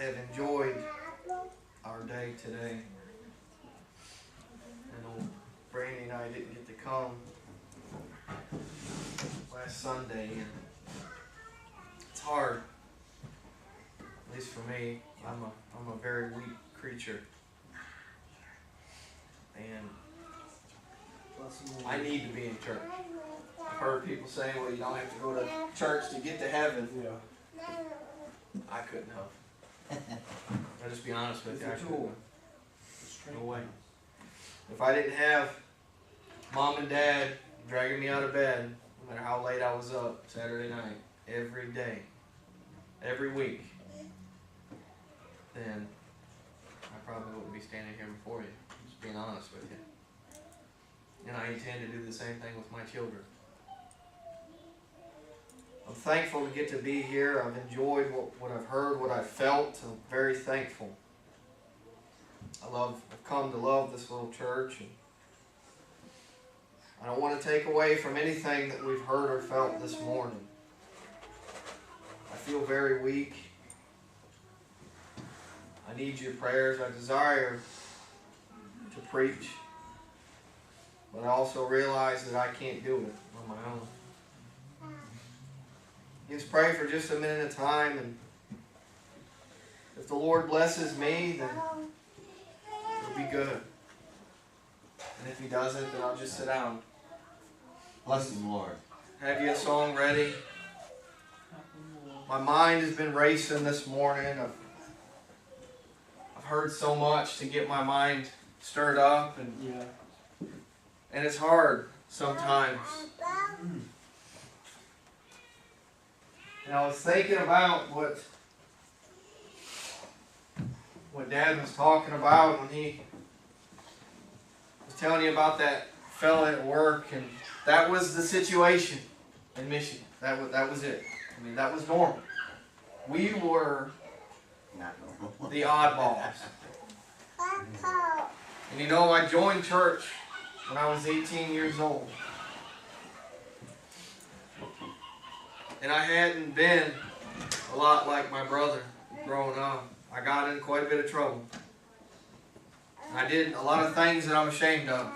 have enjoyed our day today. I know Brandy and I didn't get to come last Sunday, and it's hard, at least for me. I'm a very weak creature, and I need to be in church. I've heard people say, well, you don't have to go to church to get to heaven. Yeah. I couldn't have. I'll just be honest with you, I couldn't have. No way. If I didn't have Mom and Dad dragging me out of bed, no matter how late I was up Saturday night, every day, every week, then I probably wouldn't be standing here before you, just being honest with you. And I intend to do the same thing with my children. I'm thankful to get to be here. I've enjoyed what I've heard, what I've felt. I'm very thankful. I've come to love this little church. And I don't want to take away from anything that we've heard or felt this morning. I feel very weak. I need your prayers. I desire to preach. But I also realize that I can't do it on my own. Just pray for just a minute at a time, and if the Lord blesses me, then it'll be good. And if He doesn't, then I'll just sit down. Bless Him, Lord. Have you a song ready? My mind has been racing this morning. I've heard so much to get my mind stirred up, and it's hard sometimes. And I was thinking about what Dad was talking about when he was telling you about that fella at work, and that was the situation in Michigan. That was it. I mean, that was normal. We were Not normal. the oddballs. And you know, I joined church when I was 18 years old. And I hadn't been a lot like my brother growing up. I got in quite a bit of trouble. I did a lot of things that I'm ashamed of.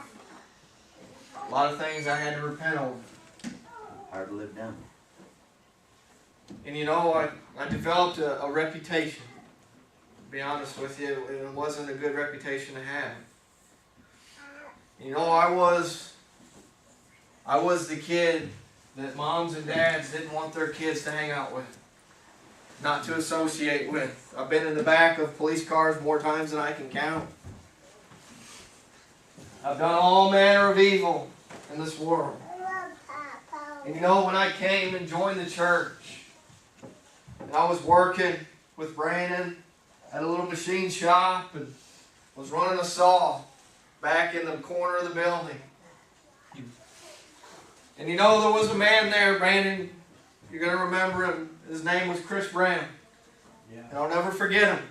A lot of things I had to repent over. Hard to live down. And you know, I developed a reputation. To be honest with you, it wasn't a good reputation to have. You know, I was the kid that moms and dads didn't want their kids to hang out with, not to associate with. I've been in the back of police cars more times than I can count. I've done all manner of evil in this world. And you know, when I came and joined the church, and I was working with Brandon at a little machine shop and was running a saw back in the corner of the building. And you know, there was a man there, Brandon, you're going to remember him. His name was Chris Brown. Yeah. And I'll never forget him.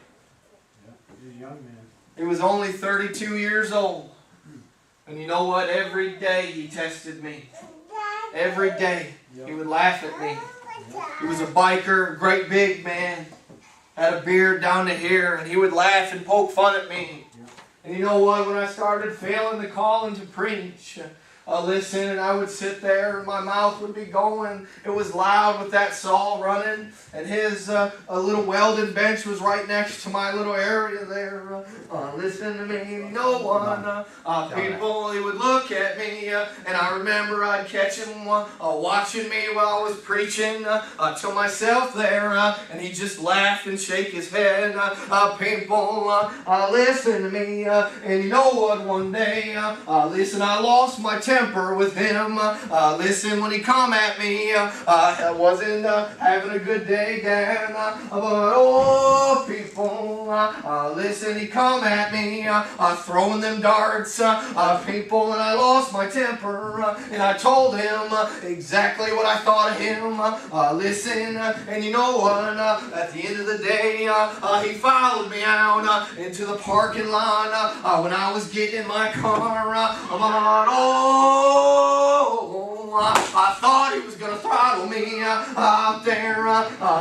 Yeah. He was a young man. He was only 32 years old. And you know what? Every day he tested me. Every day he would laugh at me. He was a biker, great big man. Had a beard down to here. And he would laugh and poke fun at me. And you know what? When I started feeling the calling to preach, listen, and I would sit there and my mouth would be going. It was loud with that saw running, and his a little welding bench was right next to my little area there. Listen to me, no one. People, he would look at me, and I remember I'd catch him watching me while I was preaching to myself there, and he'd just laugh and shake his head. People, listen to me, and you know what? One day, listen, I lost my temper with him. Listen, when he come at me, I wasn't having a good day, Dan. But oh, people, listen, he come at me, throwing them darts, people, and I lost my temper, and I told him exactly what I thought of him. Listen, and you know what? At the end of the day, he followed me out into the parking lot when I was getting in my car. Oh, I thought he was gonna throttle me out there.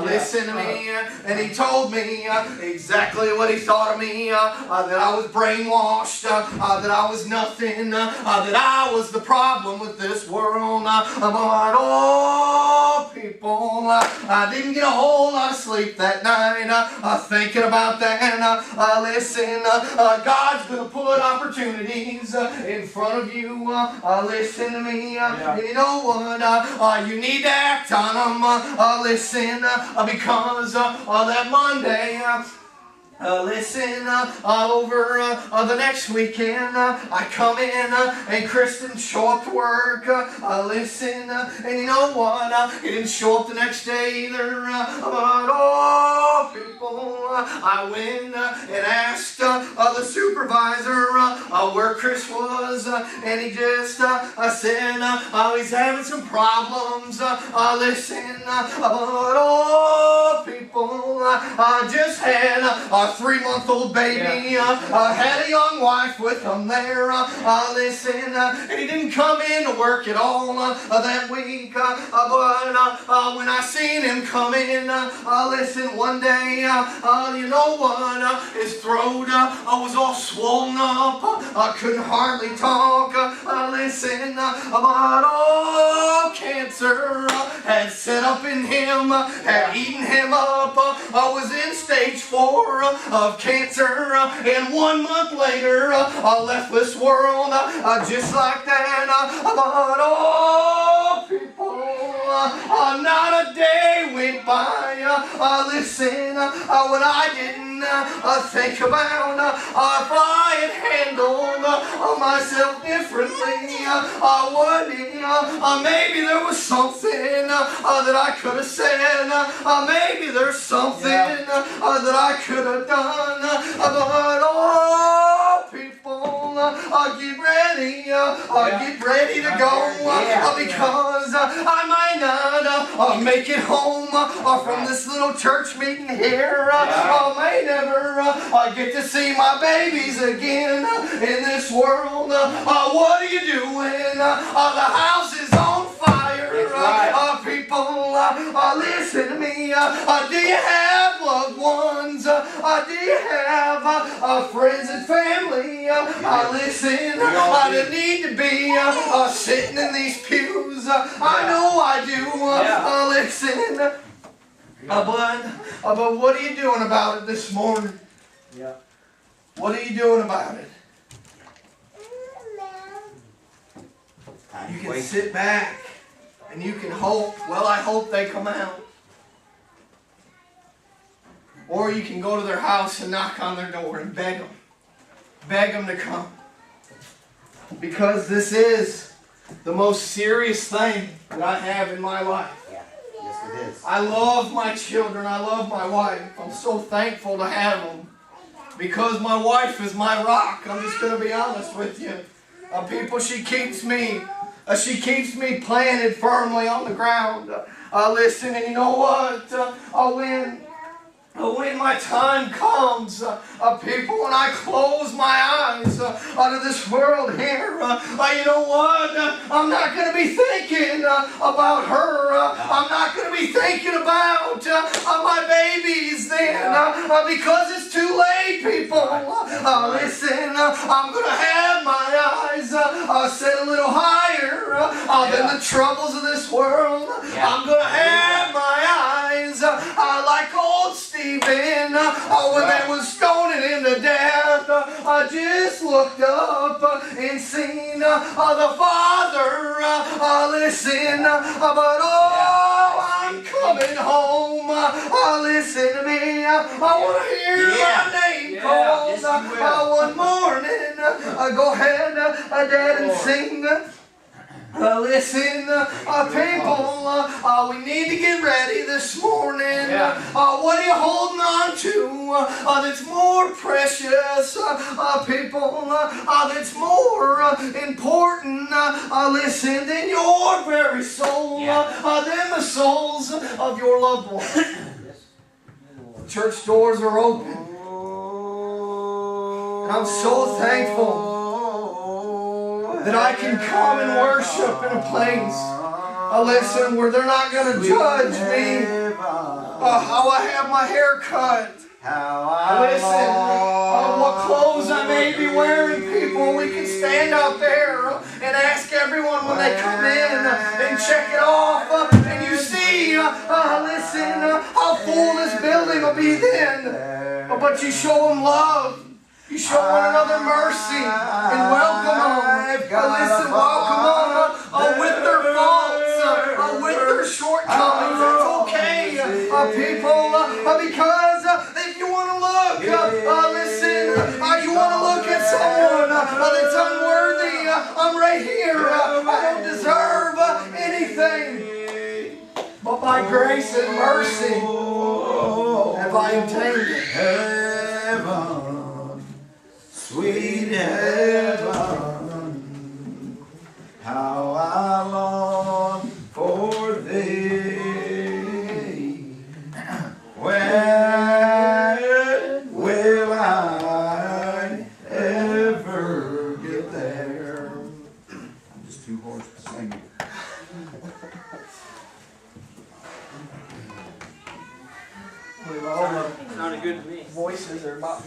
Listen to me, and he told me exactly what he thought of me. That I was brainwashed, that I was nothing, that I was the problem with this world. But oh, people, I didn't get a whole lot of sleep that night, thinking about that. Listen, God's gonna put opportunities in front of you. Listen to me. You know what? You need to act on them. Listen, because that Monday. Listen, over the next weekend, I come in and Kristen show up to work. Listen, and you know what? He didn't show up the next day either. But oh, people, I went and asked the supervisor where Chris was, and he just said he's having some problems. Listen, but oh, people, I just had a 3-month-old baby, had a young wife with him there. Listen, and he didn't come in to work at all that week. But when I seen him come in, listen, one day, you know what? His throat was all swollen up. I couldn't hardly talk. Listen, but oh, cancer had set up in him, had eaten him up. I was in stage 4 of cancer, and 1 month later I left this world just like that. But oh, people, not a day went by, listen, when I didn't think about if I had handled myself differently. Maybe there was something that I could have said. Maybe there's something that I could have done. But oh, people, get ready to go, because I might not make it home from this little church meeting here. I may never get to see my babies again in this world. What are you doing? The house is on fire. People, listen to me. Do you have loved ones? Do you have friends and family? Listen, I need to be sitting in these pews. I know I do. Listen. But what are you doing about it this morning? What are you doing about it? You can sit back and you can hope. Well, I hope they come out. Or you can go to their house and knock on their door and beg them. Beg them to come. Because this is the most serious thing that I have in my life. Yes, it is. I love my children. I love my wife. I'm so thankful to have them. Because my wife is my rock. I'm just going to be honest with you. People, she keeps me planted firmly on the ground. Listen, and you know what? When my time comes, people, when I close my eyes out of this world here, you know what? I'm not going to be thinking about her. I'm not going to be thinking about my babies then, because it's too late, people. Listen, I'm going to have my eyes set a little higher than the troubles of this world. I'm going to have my eyes like old Stephen, when they was stoning him to death. I just looked up and seen the Father. Listen, but oh, I'm coming home. Listen to me. I want to hear my name called one morning. Go ahead, Dad, and sing. Listen, people, we need to get ready this morning. What are you holding on to that's more precious, people, that's more important, listen, than your very soul, than the souls of your loved ones? Church doors are open. And I'm so thankful that I can come and worship in a place Listen, where they're not going to judge me. How I have my hair cut. Listen, what clothes I may be wearing, people. We can stand out there and ask everyone when they come in and check it off. And you see, listen, how full this building will be then. But you show them love. You show one another mercy and welcome them. Listen, welcome them with their faults, with their shortcomings. It's okay, people, because if you want to look, listen, you want to look at someone that's unworthy, I'm right here. I don't deserve anything, but by grace and mercy have I obtained it. Heaven, sweet heaven, how I long for thee. When will I ever get there? I'm just too hoarse to sing. All the Sounded good to me. voices are about